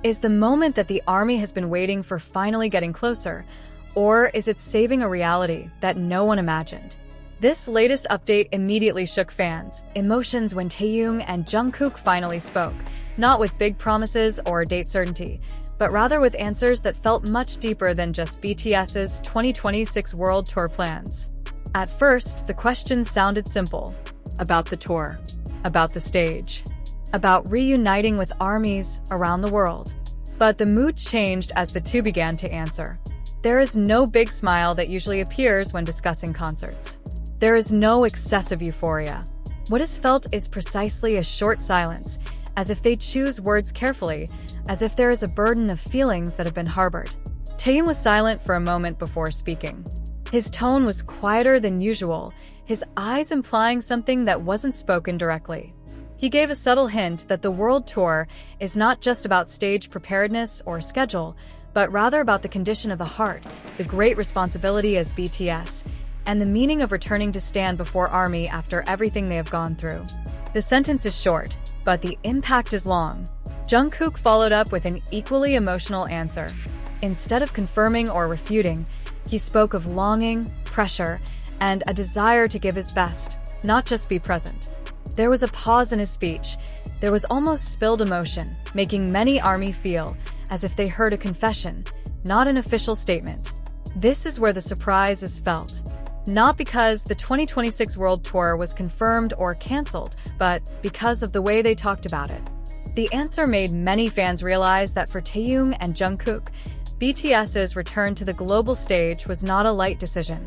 Is the moment that the ARMY has been waiting for finally getting closer, or is it saving a reality that no one imagined? This latest update immediately shook fans' emotions when Taehyung and Jungkook finally spoke, not with big promises or date certainty, but rather with answers that felt much deeper than just BTS's 2026 World Tour plans. At first, the questions sounded simple: about the tour, about the stage, about reuniting with armies around the world. But the mood changed as the two began to answer. There is no big smile that usually appears when discussing concerts. There is no excessive euphoria. What is felt is precisely a short silence, as if they choose words carefully, as if there is a burden of feelings that have been harbored. Taehyung was silent for a moment before speaking. His tone was quieter than usual, his eyes implying something that wasn't spoken directly. He gave a subtle hint that the world tour is not just about stage preparedness or schedule, but rather about the condition of the heart, the great responsibility as BTS, and the meaning of returning to stand before ARMY after everything they have gone through. The sentence is short, but the impact is long. Jungkook followed up with an equally emotional answer. Instead of confirming or refuting, he spoke of longing, pressure, and a desire to give his best, not just be present. There was a pause in his speech. There was almost spilled emotion, making many ARMY feel as if they heard a confession, not an official statement. This is where the surprise is felt. Not because the 2026 World Tour was confirmed or cancelled, but because of the way they talked about it. The answer made many fans realize that for Taehyung and Jungkook, BTS's return to the global stage was not a light decision.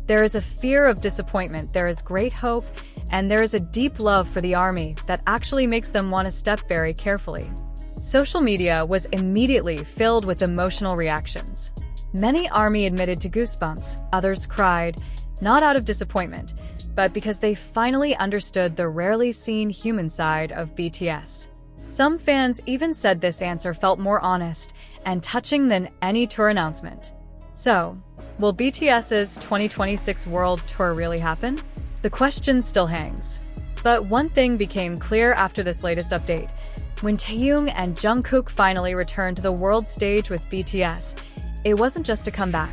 There is a fear of disappointment, there is great hope, and there is a deep love for the ARMY that actually makes them want to step very carefully. Social media was immediately filled with emotional reactions. Many ARMY admitted to goosebumps, others cried, not out of disappointment, but because they finally understood the rarely seen human side of BTS. Some fans even said this answer felt more honest and touching than any tour announcement. So, will BTS's 2026 World Tour really happen? The question still hangs. But one thing became clear after this latest update. When Taehyung and Jungkook finally returned to the world stage with BTS, it wasn't just a comeback.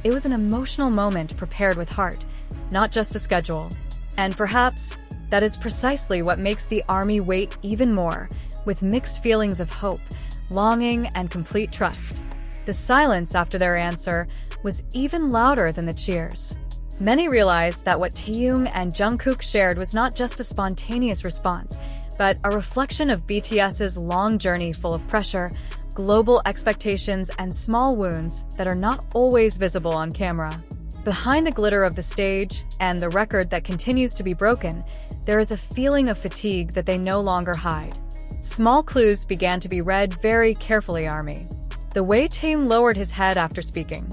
It was an emotional moment prepared with heart, not just a schedule. And perhaps that is precisely what makes the ARMY wait even more, with mixed feelings of hope, longing, and complete trust. The silence after their answer was even louder than the cheers. Many realized that what Taehyung and Jungkook shared was not just a spontaneous response, but a reflection of BTS's long journey full of pressure, global expectations, and small wounds that are not always visible on camera. Behind the glitter of the stage and the record that continues to be broken, there is a feeling of fatigue that they no longer hide. Small clues began to be read very carefully, ARMY. The way Taehyung lowered his head after speaking.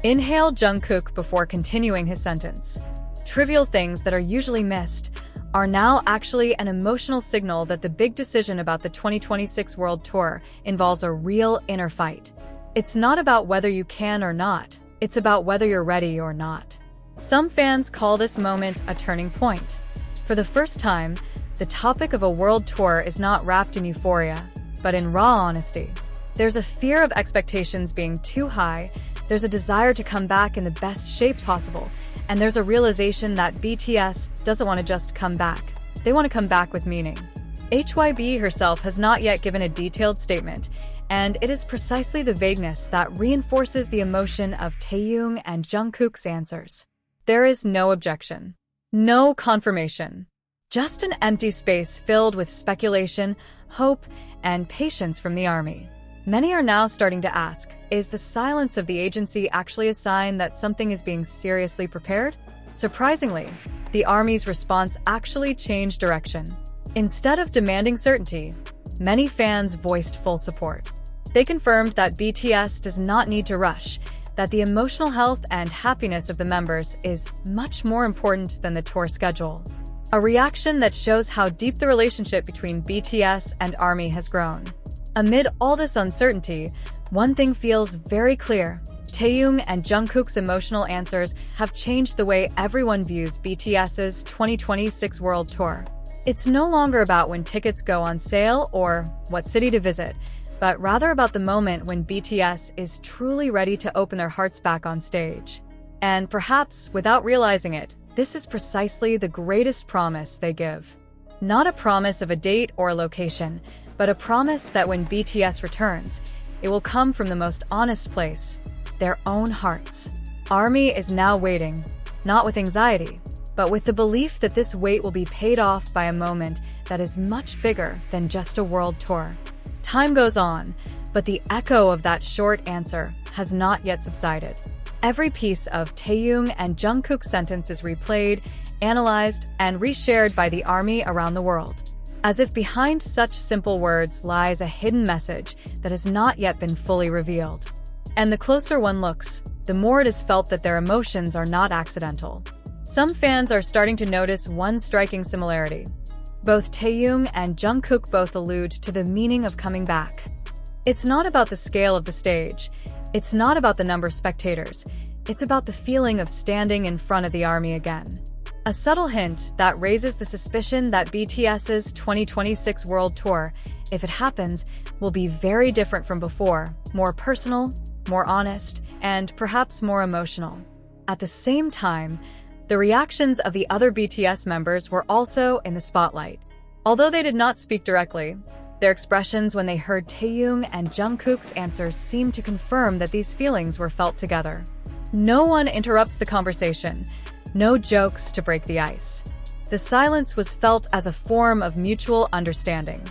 Inhale Jungkook before continuing his sentence. Trivial things that are usually missed are now actually an emotional signal that the big decision about the 2026 World Tour involves a real inner fight. It's not about whether you can or not, it's about whether you're ready or not. Some fans call this moment a turning point. For the first time, the topic of a world tour is not wrapped in euphoria, but in raw honesty. There's a fear of expectations being too high, there's a desire to come back in the best shape possible, and there's a realization that BTS doesn't want to just come back. They want to come back with meaning. HYB herself has not yet given a detailed statement, and it is precisely the vagueness that reinforces the emotion of Taehyung and Jungkook's answers. There is no objection, no confirmation, just an empty space filled with speculation, hope, and patience from the ARMY. Many are now starting to ask, is the silence of the agency actually a sign that something is being seriously prepared? Surprisingly, the ARMY's response actually changed direction. Instead of demanding certainty, many fans voiced full support. They confirmed that BTS does not need to rush, that the emotional health and happiness of the members is much more important than the tour schedule. A reaction that shows how deep the relationship between BTS and ARMY has grown. Amid all this uncertainty, one thing feels very clear. Taehyung and Jungkook's emotional answers have changed the way everyone views BTS's 2026 World Tour. It's no longer about when tickets go on sale or what city to visit, but rather about the moment when BTS is truly ready to open their hearts back on stage. And perhaps, without realizing it, this is precisely the greatest promise they give. Not a promise of a date or a location, but a promise that when BTS returns, it will come from the most honest place, their own hearts. ARMY is now waiting, not with anxiety, but with the belief that this wait will be paid off by a moment that is much bigger than just a world tour. Time goes on, but the echo of that short answer has not yet subsided. Every piece of Taehyung and Jungkook's sentence is replayed, analyzed, and reshared by the ARMY around the world, as if behind such simple words lies a hidden message that has not yet been fully revealed. And the closer one looks, the more it is felt that their emotions are not accidental. Some fans are starting to notice one striking similarity. Both Taehyung and Jungkook both allude to the meaning of coming back. It's not about the scale of the stage. It's not about the number of spectators. It's about the feeling of standing in front of the ARMY again. A subtle hint that raises the suspicion that BTS's 2026 World Tour, if it happens, will be very different from before, more personal, more honest, and perhaps more emotional. At the same time, the reactions of the other BTS members were also in the spotlight. Although they did not speak directly, their expressions when they heard Taehyung and Jungkook's answers seemed to confirm that these feelings were felt together. No one interrupts the conversation, no jokes to break the ice. The silence was felt as a form of mutual understanding.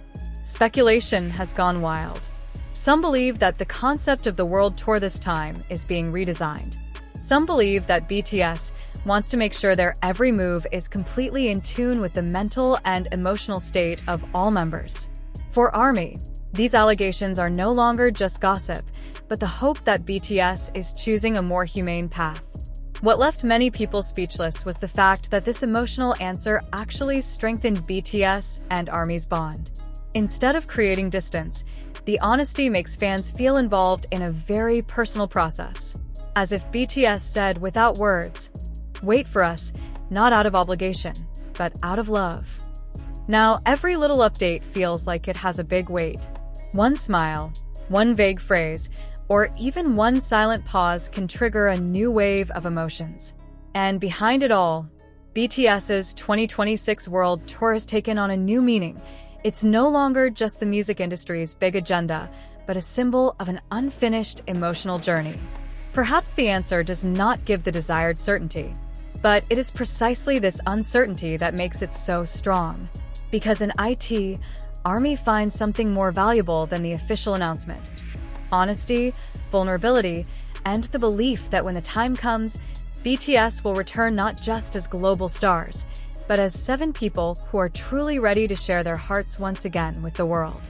Speculation has gone wild. Some believe that the concept of the world tour this time is being redesigned. Some believe that BTS wants to make sure their every move is completely in tune with the mental and emotional state of all members. For ARMY, these allegations are no longer just gossip, but the hope that BTS is choosing a more humane path. What left many people speechless was the fact that this emotional answer actually strengthened BTS and ARMY's bond. Instead of creating distance, the honesty makes fans feel involved in a very personal process. As if BTS said without words, "Wait for us, not out of obligation, but out of love." Now, every little update feels like it has a big weight. One smile, one vague phrase, or even one silent pause can trigger a new wave of emotions. And behind it all, BTS's 2026 World Tour has taken on a new meaning. It's no longer just the music industry's big agenda, but a symbol of an unfinished emotional journey. Perhaps the answer does not give the desired certainty, but it is precisely this uncertainty that makes it so strong. Because in IT, ARMY finds something more valuable than the official announcement: honesty, vulnerability, and the belief that when the time comes, BTS will return not just as global stars, but as 7 people who are truly ready to share their hearts once again with the world.